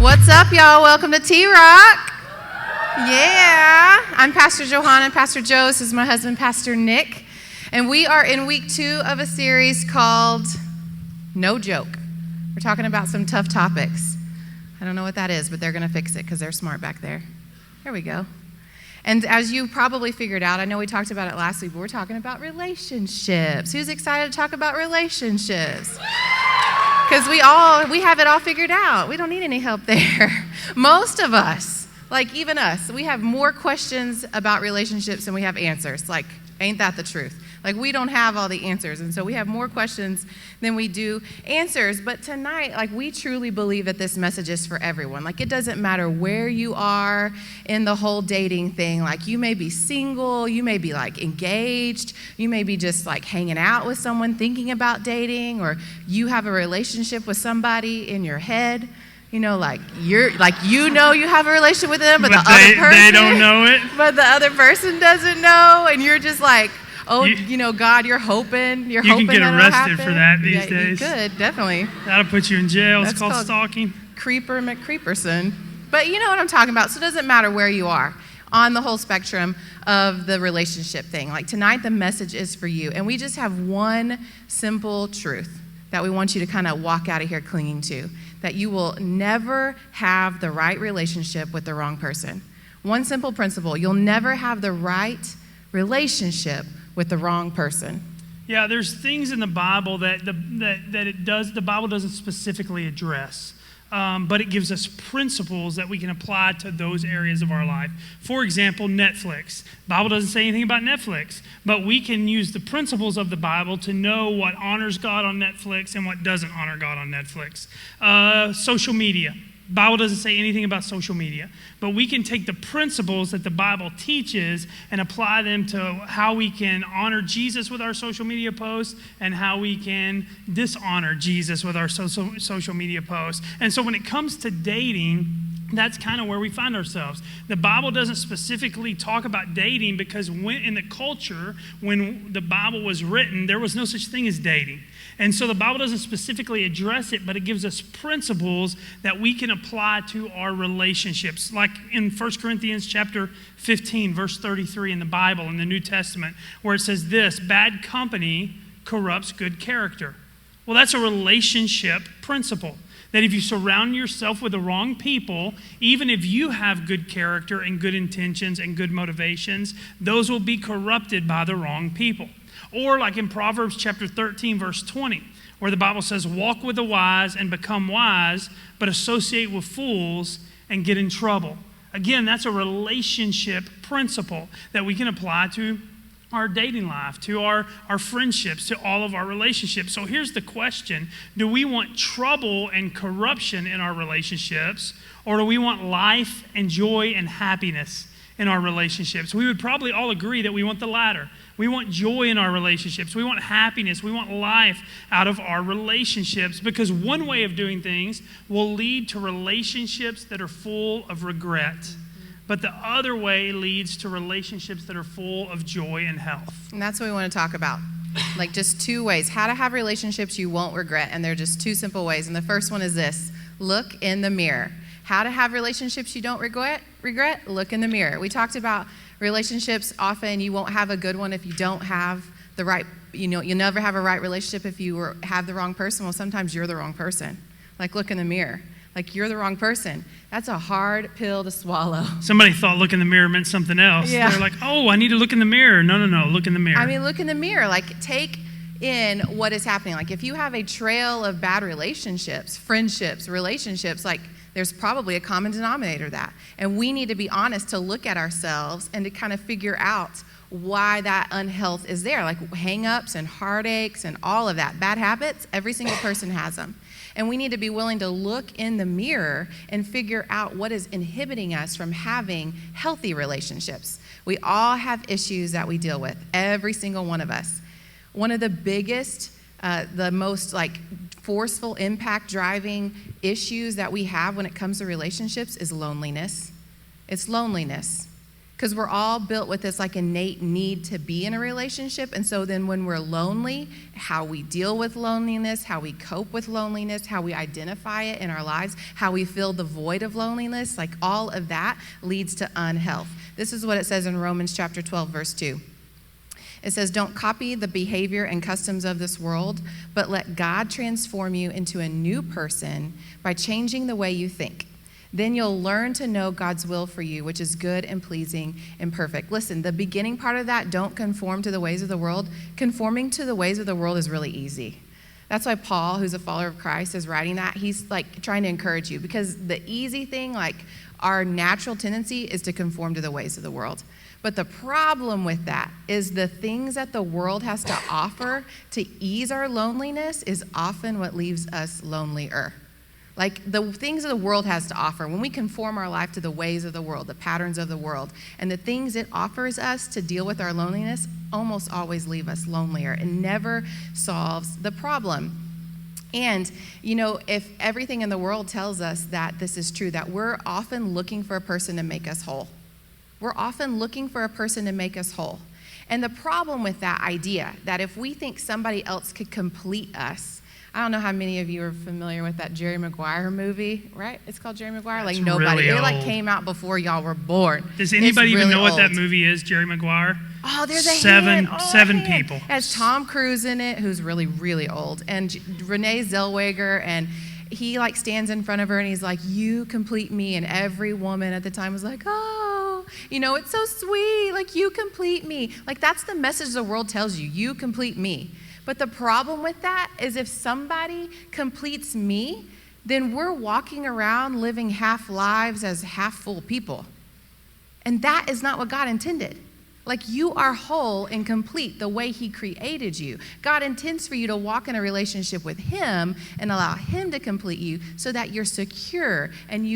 What's up, y'all? Welcome to TROC. Yeah. I'm Pastor Johanna. Pastor Joe. This is my husband, Pastor Nick. And we are in week 2 of a series called No Joke. We're talking about some tough topics. I don't know what that is, but they're going to fix it because they're smart back there. There we go. And as you probably figured out, I know we talked about it last week, but we're talking about relationships. Who's excited to talk about relationships? Because we have it all figured out. We don't need any help there. Most of us, like even us, we have more questions about relationships than we have answers. Like, ain't that the truth? Like, we don't have all the answers, and so we have more questions than we do answers. But tonight, like, we truly believe that this message is for everyone. Like, it doesn't matter where you are in the whole dating thing. Like, you may be single, you may be, like, engaged, you may be just, like, hanging out with someone thinking about dating, or you have a relationship with somebody in your head. You know, like, you have a relationship with them, but the other person, they don't know it. But the other person doesn't know, and you're just like, oh, God, you're hoping. You can get arrested for that these days. You could, definitely. That'll put you in jail. It's called stalking. Creeper McCreeperson. But you know what I'm talking about. So it doesn't matter where you are on the whole spectrum of the relationship thing. Like, tonight, the message is for you. And we just have one simple truth that we want you to kind of walk out of here clinging to, that you will never have the right relationship with the wrong person. One simple principle: you'll never have the right relationship with the wrong person. Yeah, there's things in the Bible that the Bible doesn't specifically address, but it gives us principles that we can apply to those areas of our life. For example, Netflix. The Bible doesn't say anything about Netflix, but we can use the principles of the Bible to know what honors God on Netflix and what doesn't honor God on Netflix. Social media. The Bible doesn't say anything about social media, but we can take the principles that the Bible teaches and apply them to how we can honor Jesus with our social media posts and how we can dishonor Jesus with our social media posts. And so when it comes to dating, that's kind of where we find ourselves. The Bible doesn't specifically talk about dating because in the culture, when the Bible was written, there was no such thing as dating. And so the Bible doesn't specifically address it, but it gives us principles that we can apply to our relationships. Like in 1 Corinthians chapter 15, verse 33 in the Bible, in the New Testament, where it says this: bad company corrupts good character. Well, that's a relationship principle. That if you surround yourself with the wrong people, even if you have good character and good intentions and good motivations, those will be corrupted by the wrong people. Or like in Proverbs chapter 13, verse 20, where the Bible says, walk with the wise and become wise, but associate with fools and get in trouble. Again, that's a relationship principle that we can apply to our dating life, to our friendships, to all of our relationships. So here's the question: do we want trouble and corruption in our relationships, or do we want life and joy and happiness in our relationships? We would probably all agree that we want the latter. We want joy in our relationships. We want happiness. We want life out of our relationships, because one way of doing things will lead to relationships that are full of regret. But the other way leads to relationships that are full of joy and health. And that's what we want to talk about. Like, just 2 ways. How to have relationships you won't regret. And they're just 2 simple ways. And the first one is this: look in the mirror. How to have relationships you don't regret? Look in the mirror. We talked about relationships. Often you won't have a good one if you don't have the right, you'll never have a right relationship if you have the wrong person. Well, sometimes you're the wrong person. Like, look in the mirror. Like, you're the wrong person. That's a hard pill to swallow. Somebody thought look in the mirror meant something else. Yeah. They're like, oh, I need to look in the mirror. No, look in the mirror. I mean, look in the mirror. Like, take in what is happening. Like, if you have a trail of bad relationships, friendships, relationships, like, there's probably a common denominator to that. And we need to be honest to look at ourselves and to kind of figure out why that unhealth is there. Like, hang-ups and heartaches and all of that. Bad habits, every single person has them. And we need to be willing to look in the mirror and figure out what is inhibiting us from having healthy relationships. We all have issues that we deal with, every single one of us. One of the biggest, the most forceful impact driving issues that we have when it comes to relationships is loneliness. It's loneliness. because we're all built with this like innate need to be in a relationship. And so then when we're lonely, how we deal with loneliness, how we cope with loneliness, how we identify it in our lives, how we fill the void of loneliness, like all of that leads to unhealth. This is what it says in Romans chapter 12, verse 2. It says, don't copy the behavior and customs of this world, but let God transform you into a new person by changing the way you think. Then you'll learn to know God's will for you, which is good and pleasing and perfect. Listen, the beginning part of that, don't conform to the ways of the world. Conforming to the ways of the world is really easy. That's why Paul, who's a follower of Christ, is writing that. He's like trying to encourage you, because the easy thing, like our natural tendency is to conform to the ways of the world. But the problem with that is the things that the world has to offer to ease our loneliness is often what leaves us lonelier. Like the things that the world has to offer, when we conform our life to the ways of the world, the patterns of the world, and the things it offers us to deal with our loneliness almost always leave us lonelier. It never solves the problem. And, you know, if everything in the world tells us that this is true, that we're often looking for a person to make us whole. We're often looking for a person to make us whole. And the problem with that idea, that if we think somebody else could complete us, I don't know how many of you are familiar with that Jerry Maguire movie, right? It's called Jerry Maguire. That's like nobody. really it like old. Came out before y'all were born. Does anybody It's even really know what that old. movie is, Jerry Maguire? Oh, there's a seven hand. Oh, seven a hand. people. It has Tom Cruise in it, who's really, really old, and Renee Zellweger, and he like stands in front of her and he's like, you complete me. And every woman at the time was like, oh, you know, it's so sweet. Like, you complete me. Like, that's the message the world tells you. You complete me. But the problem with that is if somebody completes me, then we're walking around living half lives as half full people. And that is not what God intended. Like, you are whole and complete the way he created you. God intends for you to walk in a relationship with him and allow him to complete you so that you're secure and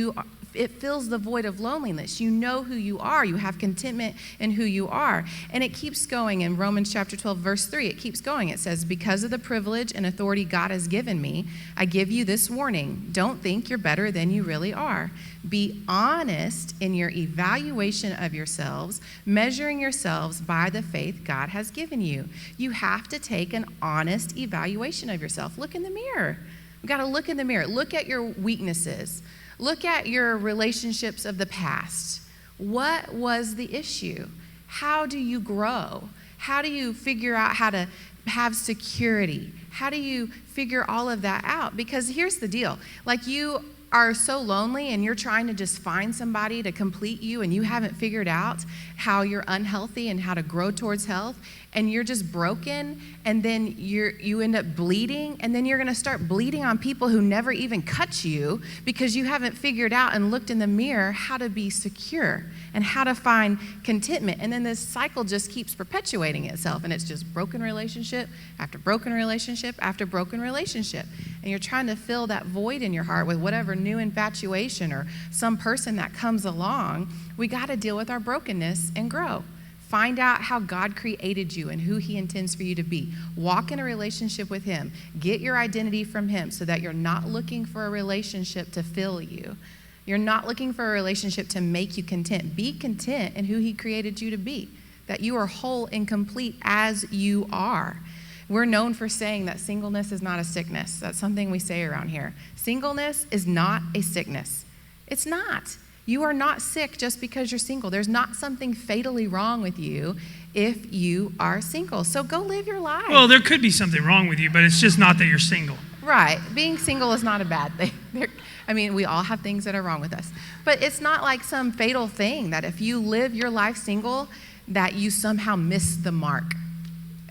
it fills the void of loneliness. You know who you are. You have contentment in who you are. And it keeps going in Romans chapter 12, verse 3. It keeps going. It says, because of the privilege and authority God has given me, I give you this warning. Don't think you're better than you really are. Be honest in your evaluation of yourselves, measuring yourselves by the faith God has given you. You have to take an honest evaluation of yourself. Look in the mirror. You've got to look in the mirror. Look at your weaknesses. Look at your relationships of the past. What was the issue? How do you grow? How do you figure out how to have security? How do you figure all of that out? Because here's the deal. Like, you are so lonely and you're trying to just find somebody to complete you and you haven't figured out how you're unhealthy and how to grow towards health, and you're just broken, and then you end up bleeding, and then you're going to start bleeding on people who never even cut you because you haven't figured out and looked in the mirror how to be secure and how to find contentment. And then this cycle just keeps perpetuating itself, and it's just broken relationship after broken relationship after broken relationship. And you're trying to fill that void in your heart with whatever new infatuation or some person that comes along. We got to deal with our brokenness and grow. Find out how God created you and who he intends for you to be. Walk in a relationship with him. Get your identity from him so that you're not looking for a relationship to fill you. You're not looking for a relationship to make you content. Be content in who he created you to be, that you are whole and complete as you are. We're known for saying that singleness is not a sickness. That's something we say around here. Singleness is not a sickness. It's not. You are not sick just because you're single. There's not something fatally wrong with you if you are single. So go live your life. Well, there could be something wrong with you, but it's just not that you're single. Right. Being single is not a bad thing. We all have things that are wrong with us. But it's not like some fatal thing that if you live your life single, that you somehow miss the mark.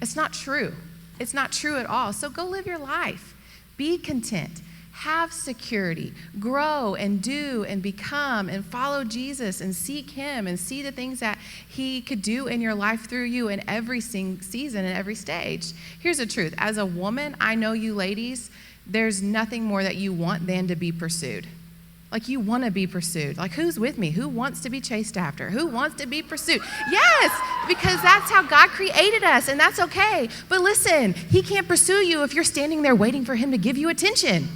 It's not true. It's not true at all. So go live your life. Be content. Have security, grow and do and become and follow Jesus and seek him and see the things that he could do in your life through you in every season and every stage. Here's the truth. As a woman, I know you ladies, there's nothing more that you want than to be pursued. Like, you want to be pursued. Like, who's with me? Who wants to be chased after? Who wants to be pursued? Yes, because that's how God created us, and that's okay. But listen, he can't pursue you if you're standing there waiting for him to give you attention.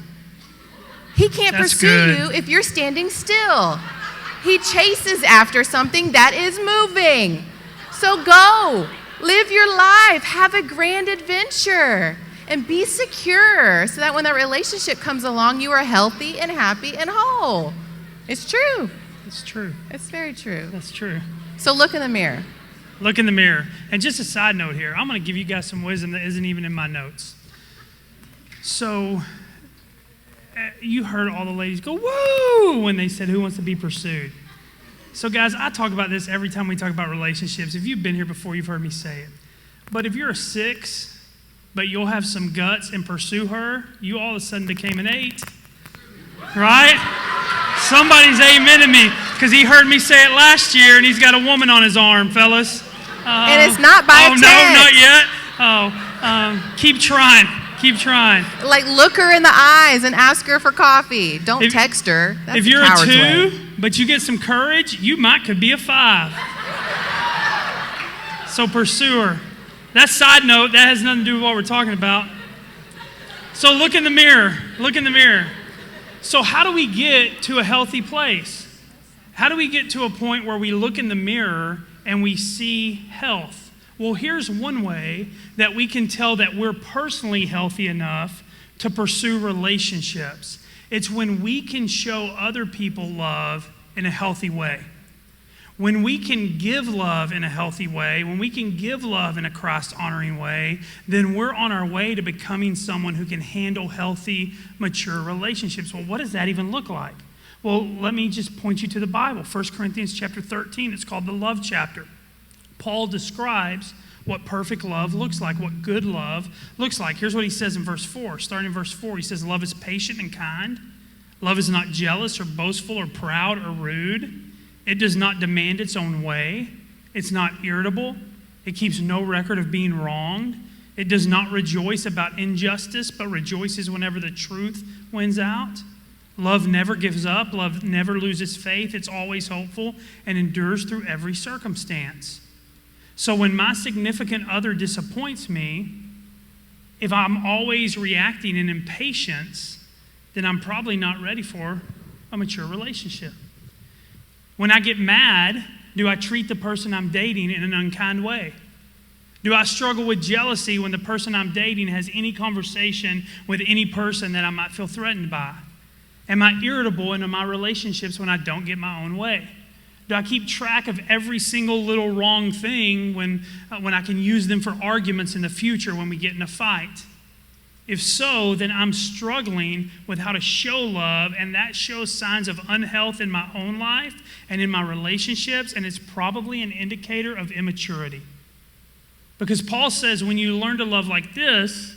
He can't pursue you if you're standing still. He chases after something that is moving. So go, live your life, have a grand adventure, and be secure so that when that relationship comes along, you are healthy and happy and whole. It's true. It's true. It's very true. That's true. So look in the mirror. Look in the mirror. And just a side note here, I'm going to give you guys some wisdom that isn't even in my notes. So you heard all the ladies go, woo, when they said, who wants to be pursued? So guys, I talk about this every time we talk about relationships. If you've been here before, you've heard me say it. But if you're a 6, but you'll have some guts and pursue her, you all of a sudden became an 8. Right? Somebody's amen to me, because he heard me say it last year, and he's got a woman on his arm, fellas. And it's not by text. Oh, no, not yet. Keep trying. Keep trying. Like, look her in the eyes and ask her for coffee. Don't text her. That's if you're a coward's 2, way. but you get some courage, you could be a 5. So pursue her. That side note, that has nothing to do with what we're talking about. So look in the mirror. Look in the mirror. So how do we get to a healthy place? How do we get to a point where we look in the mirror and we see health? Well, here's one way that we can tell that we're personally healthy enough to pursue relationships. It's when we can show other people love in a healthy way. When we can give love in a healthy way, when we can give love in a Christ-honoring way, then we're on our way to becoming someone who can handle healthy, mature relationships. Well, what does that even look like? Well, let me just point you to the Bible. 1 Corinthians chapter 13, it's called the love chapter. Paul describes what perfect love looks like, what good love looks like. Here's what he says in verse 4. Starting in verse 4, he says, love is patient and kind. Love is not jealous or boastful or proud or rude. It does not demand its own way. It's not irritable. It keeps no record of being wronged. It does not rejoice about injustice, but rejoices whenever the truth wins out. Love never gives up. Love never loses faith. It's always hopeful and endures through every circumstance. So when my significant other disappoints me, if I'm always reacting in impatience, then I'm probably not ready for a mature relationship. When I get mad, do I treat the person I'm dating in an unkind way? Do I struggle with jealousy when the person I'm dating has any conversation with any person that I might feel threatened by? Am I irritable in my relationships when I don't get my own way? Do I keep track of every single little wrong thing when I can use them for arguments in the future when we get in a fight? If so, then I'm struggling with how to show love, and that shows signs of unhealth in my own life and in my relationships, and it's probably an indicator of immaturity. Because Paul says when you learn to love like this,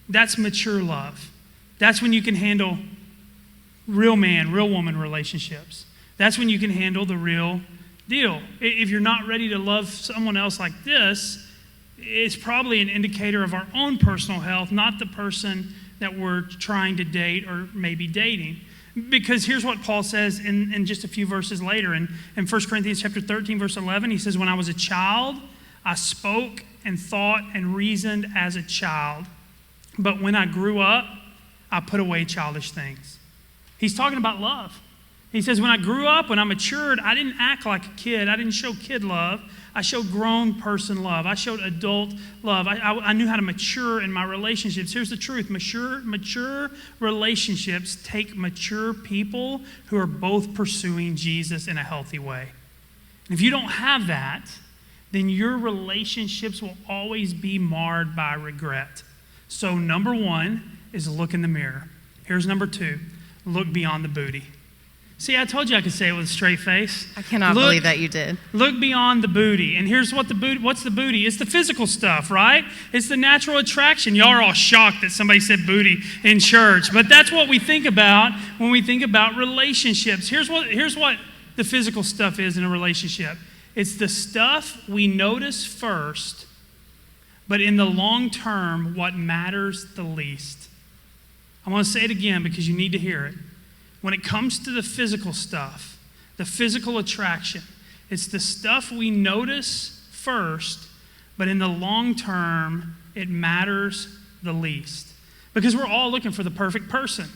that's mature love. That's when you can handle real man, real woman relationships. That's when you can handle the real deal. If you're not ready to love someone else like this, it's probably an indicator of our own personal health, not the person that we're trying to date or maybe dating. Because here's what Paul says in just a few verses later. In 1 Corinthians chapter 13, verse 11, he says, when I was a child, I spoke and thought and reasoned as a child. But when I grew up, I put away childish things. He's talking about love. He says, when I grew up, when I matured, I didn't act like a kid. I didn't show kid love. I showed grown person love. I showed adult love. I knew how to mature in my relationships. Here's the truth. Mature relationships take mature people who are both pursuing Jesus in a healthy way. And if you don't have that, then your relationships will always be marred by regret. So number 1 is look in the mirror. Here's number 2. Look beyond the booty. See, I told you I could say it with a straight face. I cannot believe that you did. Look beyond the booty. And here's what what's the booty? It's the physical stuff, right? It's the natural attraction. Y'all are all shocked that somebody said booty in church. But that's what we think about when we think about relationships. Here's what the physical stuff is in a relationship. It's the stuff we notice first, but in the long term, what matters the least. I want to say it again because you need to hear it. When it comes to the physical stuff, the physical attraction, it's the stuff we notice first, but in the long term, it matters the least. Because we're all looking for the perfect person.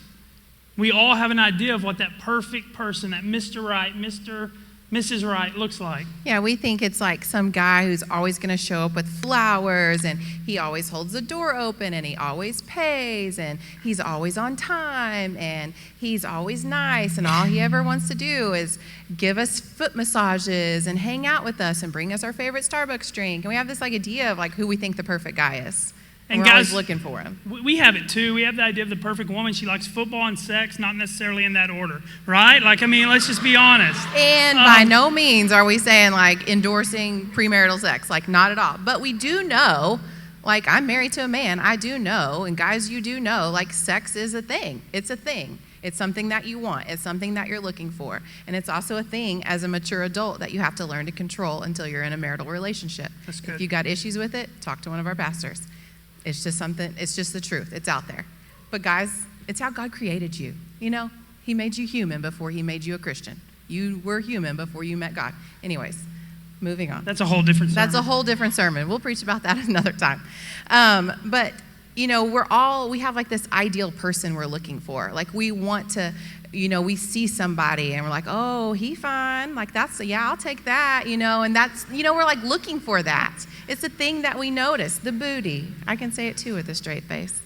We all have an idea of what that perfect person, that Mr. Right, Mrs. Right looks like. Yeah, we think it's like some guy who's always going to show up with flowers, and he always holds the door open, and he always pays, and he's always on time, and he's always nice, and all he ever wants to do is give us foot massages and hang out with us and bring us our favorite Starbucks drink. And we have this like idea of like who we think the perfect guy is. And we're guys, always looking for him. We have it too. We have the idea of the perfect woman. She likes football and sex, not necessarily in that order, right? Like, I mean, let's just be honest. And by no means are we saying like endorsing premarital sex, like not at all. But we do know, like I'm married to a man, I do know, and guys, you do know, like sex is a thing. It's a thing. It's something that you want. It's something that you're looking for. And it's also a thing as a mature adult that you have to learn to control until you're in a marital relationship. That's good. If you got issues with it, talk to one of our pastors. It's just something, it's just the truth. It's out there. But guys, it's how God created you. You know, he made you human before he made you a Christian. You were human before you met God. Anyways, moving on. That's a whole different sermon. That's a whole different sermon. We'll preach about that another time. But, you know, we have like this ideal person we're looking for. Like we want to, you know, we see somebody and we're like, oh, he fine. Like yeah, I'll take that, you know, and that's, you know, we're like looking for that. It's a thing that we notice, the booty. I can say it too with a straight face.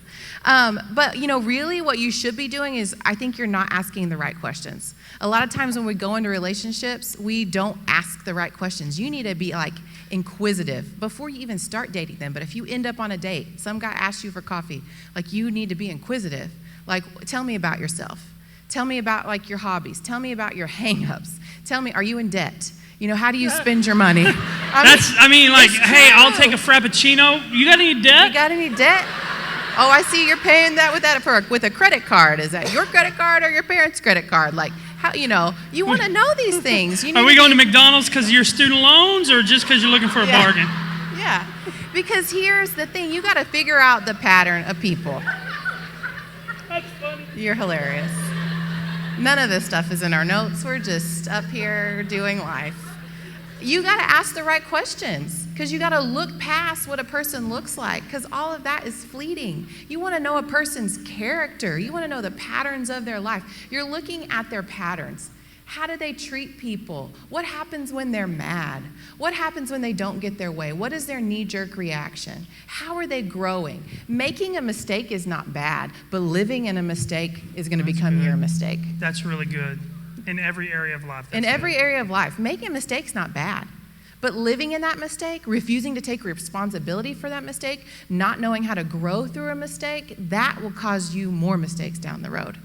But, you know, really what you should be doing is I think you're not asking the right questions. A lot of times when we go into relationships, we don't ask the right questions. You need to be like inquisitive before you even start dating them. But if you end up on a date, some guy asks you for coffee, like you need to be inquisitive. Like, tell me about yourself. Tell me about like your hobbies. Tell me about your hang-ups. Tell me, are you in debt? You know, how do you spend your money? Hey, I'll take a Frappuccino. You got any debt? You got any debt? Oh, I see you're paying that with a credit card. Is that your credit card or your parents' credit card? Like, how, you know, you want to know these things. Are we going to McDonald's because of your student loans or just because you're looking for a bargain? Yeah, because here's the thing. You got to figure out the pattern of people. That's funny. You're hilarious. None of this stuff is in our notes. We're just up here doing life. You got to ask the right questions because you got to look past what a person looks like because all of that is fleeting. You want to know a person's character. You want to know the patterns of their life. You're looking at their patterns. How do they treat people? What happens when they're mad? What happens when they don't get their way? What is their knee-jerk reaction? How are they growing? Making a mistake is not bad, but living in a mistake is going to become your mistake. That's really good. In every area of life. In every area of life. Making a mistake's not bad. But living in that mistake, refusing to take responsibility for that mistake, not knowing how to grow through a mistake, that will cause you more mistakes down the road.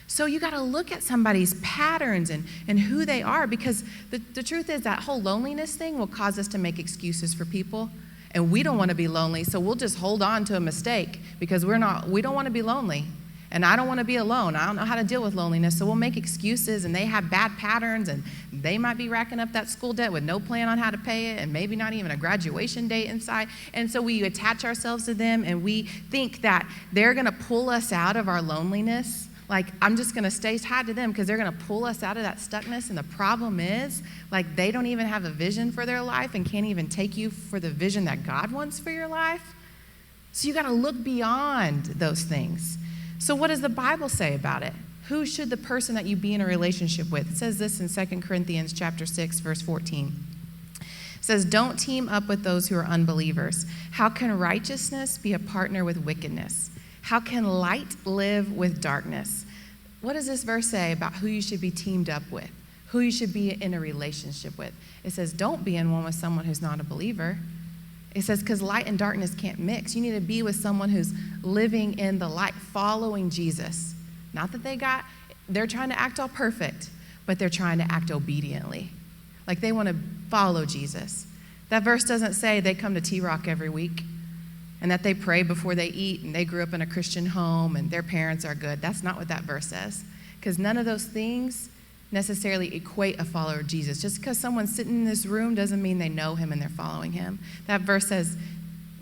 So you got to look at somebody's patterns and who they are because the truth is that whole loneliness thing will cause us to make excuses for people. And we don't want to be lonely, so we'll just hold on to a mistake because we don't want to be lonely. And I don't want to be alone. I don't know how to deal with loneliness, so we'll make excuses, and they have bad patterns, and they might be racking up that school debt with no plan on how to pay it, and maybe not even a graduation date inside. And so we attach ourselves to them, and we think that they're going to pull us out of our loneliness. Like, I'm just going to stay tied to them because they're going to pull us out of that stuckness. And the problem is, like, they don't even have a vision for their life and can't even take you for the vision that God wants for your life. So you got to look beyond those things. So what does the Bible say about it? Who should the person that you be in a relationship with? It says this in 2 Corinthians chapter 6, verse 14. It says, don't team up with those who are unbelievers. How can righteousness be a partner with wickedness? How can light live with darkness? What does this verse say about who you should be teamed up with? Who you should be in a relationship with? It says, don't be in one with someone who's not a believer. It says, because light and darkness can't mix. You need to be with someone who's living in the light, following Jesus. Not that they're trying to act all perfect, but they're trying to act obediently. Like they want to follow Jesus. That verse doesn't say they come to TROC every week and that they pray before they eat and they grew up in a Christian home and their parents are good. That's not what that verse says. Because none of those things necessarily equate a follower of Jesus. Just because someone's sitting in this room doesn't mean they know him and they're following him. That verse says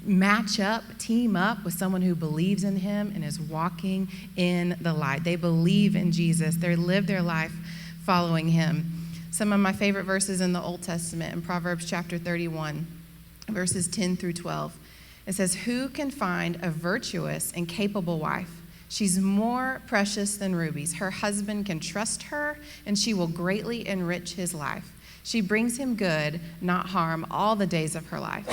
match up, team up with someone who believes in him and is walking in the light. They believe in Jesus. They live their life following him. Some of my favorite verses in the Old Testament, in Proverbs chapter 31, verses 10 through 12. It says, who can find a virtuous and capable wife? She's more precious than rubies. Her husband can trust her, and she will greatly enrich his life. She brings him good, not harm, all the days of her life.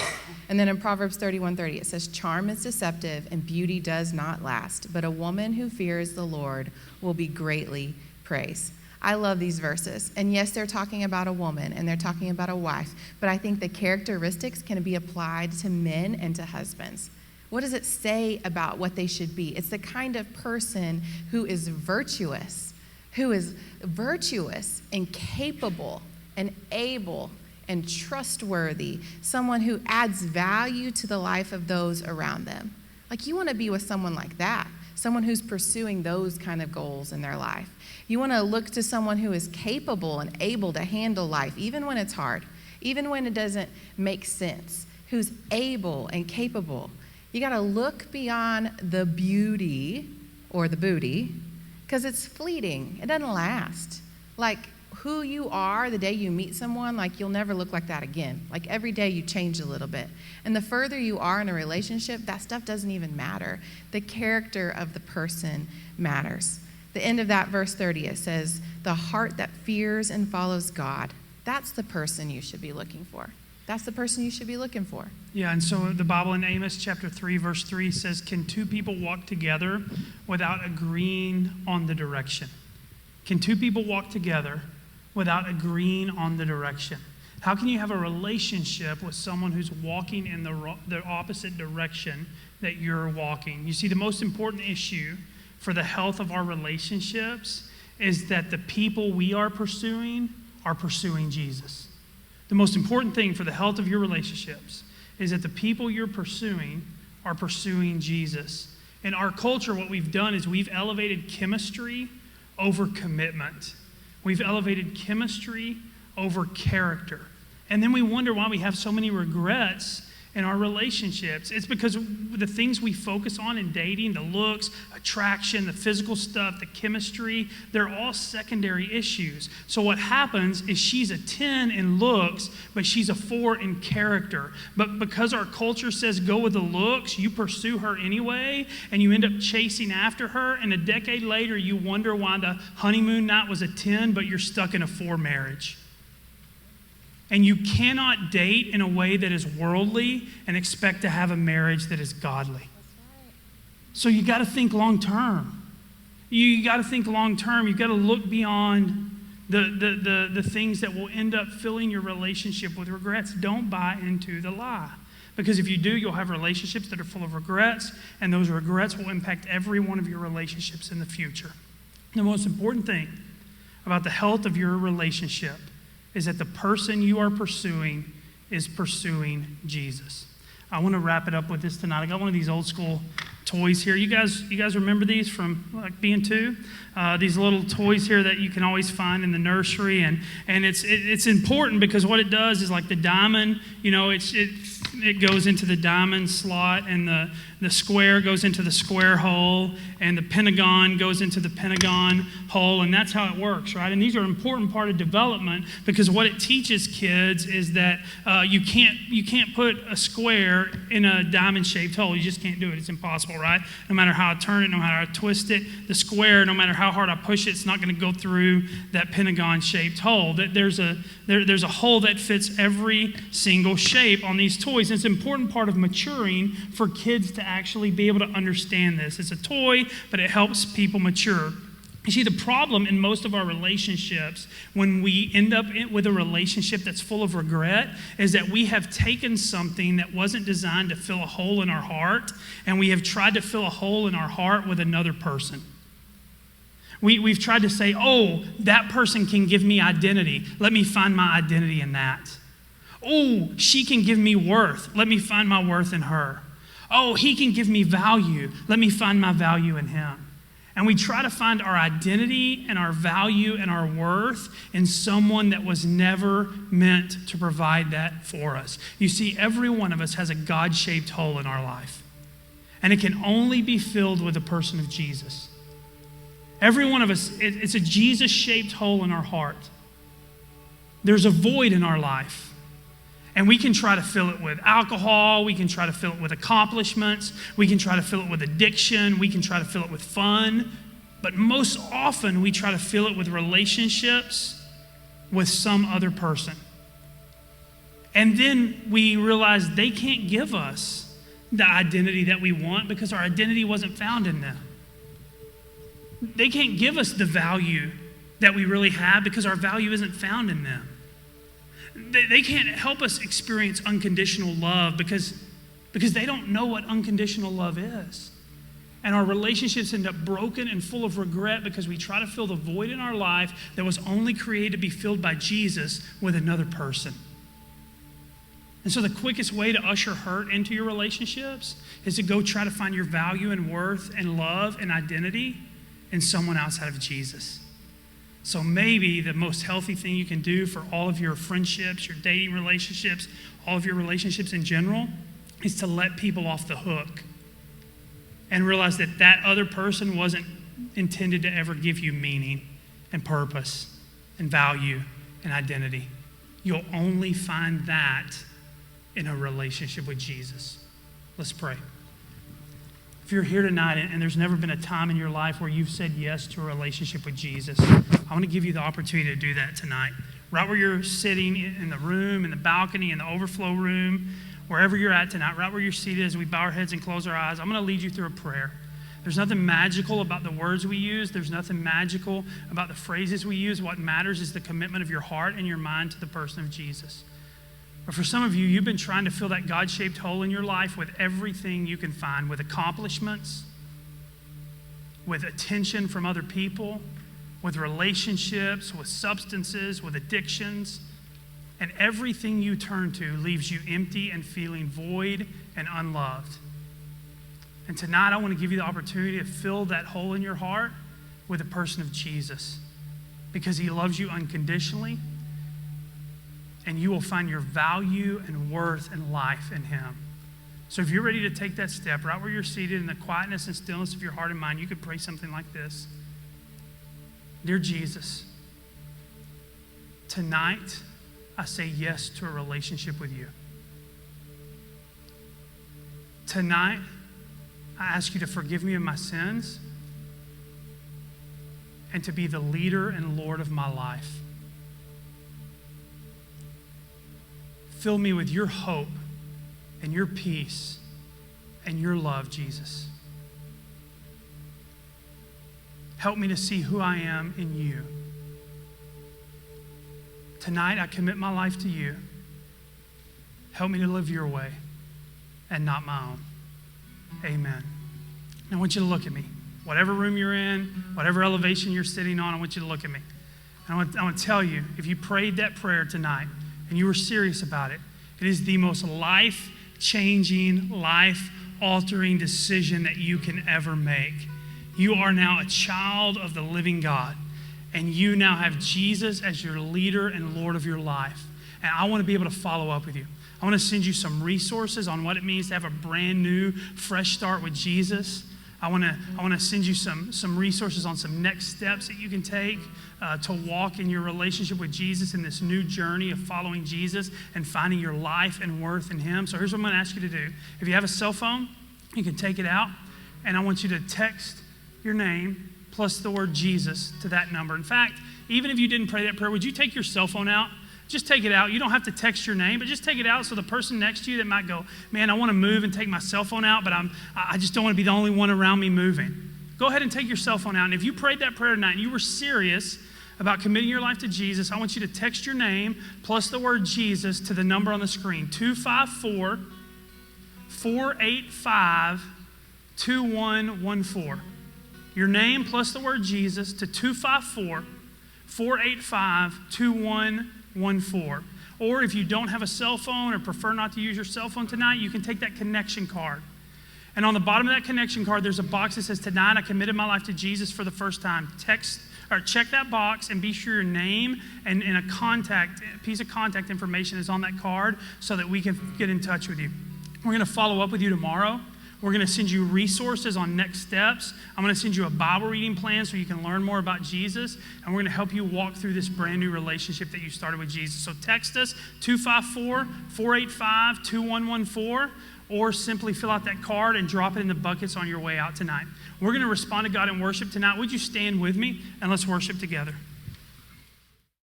And then in Proverbs 31:30, it says, charm is deceptive, and beauty does not last, but a woman who fears the Lord will be greatly praised. I love these verses. And yes, they're talking about a woman, and they're talking about a wife, but I think the characteristics can be applied to men and to husbands. What does it say about what they should be? It's the kind of person who is virtuous and capable and able and trustworthy, someone who adds value to the life of those around them. Like, you want to be with someone like that, someone who's pursuing those kind of goals in their life. You want to look to someone who is capable and able to handle life, even when it's hard, even when it doesn't make sense, who's able and capable. You got to look beyond the beauty or the booty, because it's fleeting. It doesn't last. Like, who you are the day you meet someone, like, you'll never look like that again. Like, every day you change a little bit. And the further you are in a relationship, that stuff doesn't even matter. The character of the person matters. The end of that verse 30, it says, the heart that fears and follows God, that's the person you should be looking for. That's the person you should be looking for. Yeah, and so the Bible in Amos chapter 3, verse 3 says, can two people walk together without agreeing on the direction? Can two people walk together without agreeing on the direction? How can you have a relationship with someone who's walking in the opposite direction that you're walking? You see, the most important issue for the health of our relationships is that the people we are pursuing Jesus. The most important thing for the health of your relationships is that the people you're pursuing are pursuing Jesus. In our culture, what we've done is we've elevated chemistry over commitment. We've elevated chemistry over character. And then we wonder why we have so many regrets in our relationships. It's because the things we focus on in dating, the looks, attraction, the physical stuff, the chemistry, they're all secondary issues. So what happens is she's a 10 in looks, but she's a 4 in character. But because our culture says go with the looks, you pursue her anyway, and you end up chasing after her, and a decade later you wonder why the honeymoon night was a 10, but you're stuck in a 4 marriage. And you cannot date in a way that is worldly and expect to have a marriage that is godly. That's right. So you got to think long term. You got to think long term. You've got to look beyond the things that will end up filling your relationship with regrets. Don't buy into the lie. Because if you do, you'll have relationships that are full of regrets, and those regrets will impact every one of your relationships in the future. The most important thing about the health of your relationship is that the person you are pursuing is pursuing Jesus. I want to wrap it up with this tonight. I got one of these old school toys here. You guys remember these from like being 2? These little toys here that you can always find in the nursery, and it's important because what it does is like the diamond, you know, it goes into the diamond slot, and the square goes into the square hole, and the pentagon goes into the pentagon hole, and that's how it works, right? And these are an important part of development because what it teaches kids is that you can't put a square in a diamond-shaped hole. You just can't do it. It's impossible, right? No matter how I turn it, no matter how I twist it, the square, no matter how hard I push it, it's not going to go through that pentagon-shaped hole. There's a hole that fits every single shape on these toys. And it's an important part of maturing for kids to actually be able to understand this. It's a toy, but it helps people mature. You see, the problem in most of our relationships, when we end up with a relationship that's full of regret, is that we have taken something that wasn't designed to fill a hole in our heart, and we have tried to fill a hole in our heart with another person. We've tried to say, oh, that person can give me identity. Let me find my identity in that. Oh, she can give me worth. Let me find my worth in her. Oh, he can give me value. Let me find my value in him. And we try to find our identity and our value and our worth in someone that was never meant to provide that for us. You see, every one of us has a God-shaped hole in our life. And it can only be filled with the person of Jesus. Every one of us, it's a Jesus-shaped hole in our heart. There's a void in our life. And we can try to fill it with alcohol. We can try to fill it with accomplishments. We can try to fill it with addiction. We can try to fill it with fun. But most often, we try to fill it with relationships with some other person. And then we realize they can't give us the identity that we want because our identity wasn't found in them. They can't give us the value that we really have because our value isn't found in them. They can't help us experience unconditional love because they don't know what unconditional love is. And our relationships end up broken and full of regret because we try to fill the void in our life that was only created to be filled by Jesus with another person. And so the quickest way to usher hurt into your relationships is to go try to find your value and worth and love and identity in someone outside of Jesus. So maybe the most healthy thing you can do for all of your friendships, your dating relationships, all of your relationships in general, is to let people off the hook and realize that that other person wasn't intended to ever give you meaning and purpose and value and identity. You'll only find that in a relationship with Jesus. Let's pray. If you're here tonight and there's never been a time in your life where you've said yes to a relationship with Jesus, I want to give you the opportunity to do that tonight. Right where you're sitting in the room, in the balcony, in the overflow room, wherever you're at tonight, right where you're seated as we bow our heads and close our eyes, I'm going to lead you through a prayer. There's nothing magical about the words we use. There's nothing magical about the phrases we use. What matters is the commitment of your heart and your mind to the person of Jesus. But for some of you, you've been trying to fill that God-shaped hole in your life with everything you can find, with accomplishments, with attention from other people, with relationships, with substances, with addictions. And everything you turn to leaves you empty and feeling void and unloved. And tonight, I want to give you the opportunity to fill that hole in your heart with the person of Jesus, because he loves you unconditionally, and you will find your value and worth and life in him. So if you're ready to take that step, right where you're seated in the quietness and stillness of your heart and mind, you could pray something like this. Dear Jesus, tonight I say yes to a relationship with you. Tonight, I ask you to forgive me of my sins and to be the leader and Lord of my life. Fill me with your hope and your peace and your love, Jesus. Help me to see who I am in you. Tonight, I commit my life to you. Help me to live your way and not my own. Amen. Now, I want you to look at me. Whatever room you're in, whatever elevation you're sitting on, I want you to look at me. And I want to tell you, if you prayed that prayer tonight and you were serious about it, it is the most life-changing, life-altering decision that you can ever make. You are now a child of the living God, and you now have Jesus as your leader and Lord of your life. And I want to be able to follow up with you. I want to send you some resources on what it means to have a brand new, fresh start with Jesus. I want to send you some resources on some next steps that you can take to walk in your relationship with Jesus in this new journey of following Jesus and finding your life and worth in him. So here's what I'm going to ask you to do. If you have a cell phone, you can take it out, and I want you to text your name plus the word Jesus to that number. In fact, even if you didn't pray that prayer, would you take your cell phone out? Just take it out. You don't have to text your name, but just take it out so the person next to you that might go, man, I want to move and take my cell phone out, but I just don't want to be the only one around me moving. Go ahead and take your cell phone out. And if you prayed that prayer tonight and you were serious about committing your life to Jesus, I want you to text your name plus the word Jesus to the number on the screen, 254-485-2114. Your name plus the word Jesus to 254-485-2114. Or if you don't have a cell phone or prefer not to use your cell phone tonight, you can take that connection card. And on the bottom of that connection card, there's a box that says, tonight I committed my life to Jesus for the first time. Check that box and be sure your name and a piece of contact information is on that card so that we can get in touch with you. We're going to follow up with you tomorrow. We're We're going to send you resources on next steps. I'm going to send you a Bible reading plan so you can learn more about Jesus. And we're going to help you walk through this brand new relationship that you started with Jesus. So text us 254-485-2114, or simply fill out that card and drop it in the buckets on your way out tonight. We're going to respond to God in worship tonight. Would you stand with me and let's worship together?